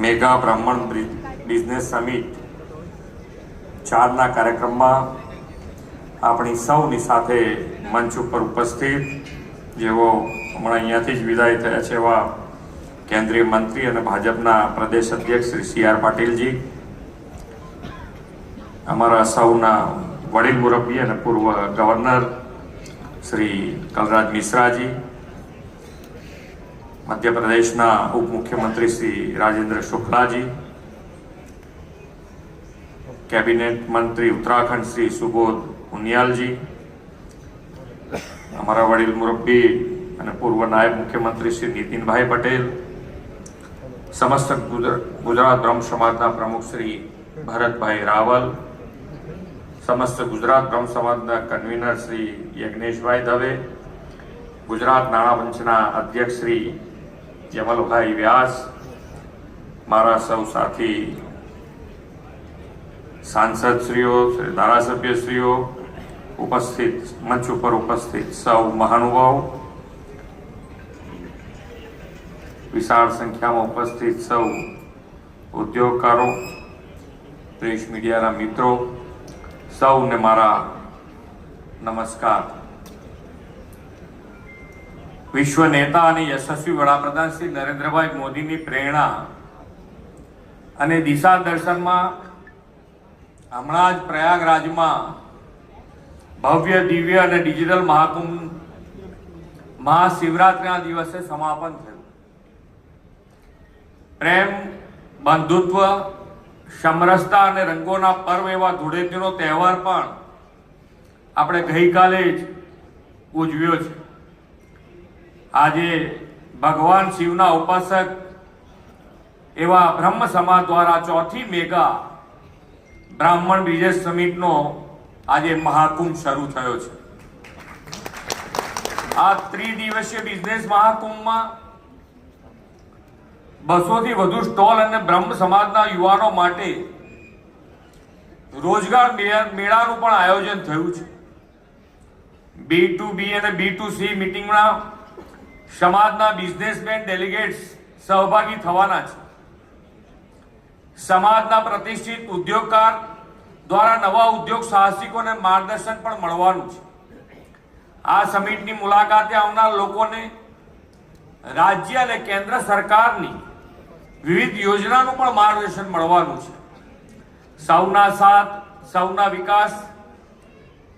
Mega બ્રાહ્મણ business summit 4ના કાર્યક્રમમાં આપણી સૌની સાથે મંચ ઉપર ઉપસ્થિત જેઓ હમણાં અહીંયાથી જ વિદાય થયા છે એવા કેન્દ્રીય મંત્રી અને ભાજપના પ્રદેશ અધ્યક્ષ શ્રી સી.આર. પાટીલજી, અમારા સૌના વડીલ મુરબ્બી અને પૂર્વ ગવર્નર શ્રી કલરાજ મિશ્રાજી, મધ્યપ્રદેશના ઉપમુખ્યમંત્રી શ્રી રાજેન્દ્ર શુક્લાજી, કેબિનેટ મંત્રી ઉત્તરાખંડ શ્રી સુબોધ ઉનિયાલજી, અમારા વડીલ મુરબ્બી અને પૂર્વ નાયબ મુખ્યમંત્રી શ્રી નીતિનભાઈ પટેલ, સમસ્ત ગુજરાત બ્રહ્મ સમાજના પ્રમુખ શ્રી ભરતભાઈ રાવલ, સમસ્ત ગુજરાત બ્રહ્મ સમાજના કન્વીનર શ્રી યજ્ઞેશભાઈ દવે, ગુજરાત નાણાં પંચના અધ્યક્ષ શ્રી જમલભાઈ વ્યાસ, મારા સૌ સાથી સાંસદશ્રીઓ, ધારાસભ્યશ્રીઓ, ઉપસ્થિત મંચ ઉપર ઉપસ્થિત સૌ મહાનુભાવો, વિશાળ સંખ્યામાં ઉપસ્થિત સૌ ઉદ્યોગકારો, પ્રેસ મીડિયાના મિત્રો, સૌને મારા નમસ્કાર. વિશ્વ નેતા અને યશસ્વી વડાપ્રધાન શ્રી નરેન્દ્રભાઈ મોદીની પ્રેરણા અને દિશા દર્શનમાં હમણાં જ પ્રયાગરાજમાં ભવ્ય દિવ્ય અને ડિજિટલ મહાકુંભ મહાશિવરાત્રિના દિવસે સમાપન થયું. પ્રેમ, બંધુત્વ, સમરસતા અને રંગોના પર્વ એવા ધૂળેટીનો તહેવાર પણ આપણે ગઈકાલે જ ઉજવ્યો છે. આજે ભગવાન શિવના ઉપાસક એવા બ્રહ્મ સમાજ દ્વારા ચોથી મેગા બ્રાહ્મણ બિઝનેસ સમિટનો આજે મહાકુંભ શરૂ થયો છે. આ ત્રિદિવસીય બિઝનેસ મહાકુંભમાં 200થી વધુ સ્ટોલ અને બ્રહ્મ સમાજના યુવાનો માટે રોજગાર મેળાનું પણ આયોજન થયું છે. B2B અને B2C મીટિંગમાં સમાજના બિઝનેસમેન ડેલિગેટ્સ સહભાગી થવાના છે. સમાજના પ્રતિષ્ઠિત ઉદ્યોગકાર દ્વારા નવા ઉદ્યોગ સાહસિકોને માર્ગદર્શન પણ મળવાનું છે. આ સમિટની મુલાકાતે આવનાર લોકોને રાજ્ય અને કેન્દ્ર સરકારની વિવિધ યોજનાનું પણ માર્ગદર્શન મળવાનું છે. સૌના સાથ, સૌના વિકાસ,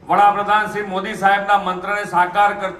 વડાપ્રધાન શ્રી મોદી સાહેબના મંત્રને સાકાર કરતું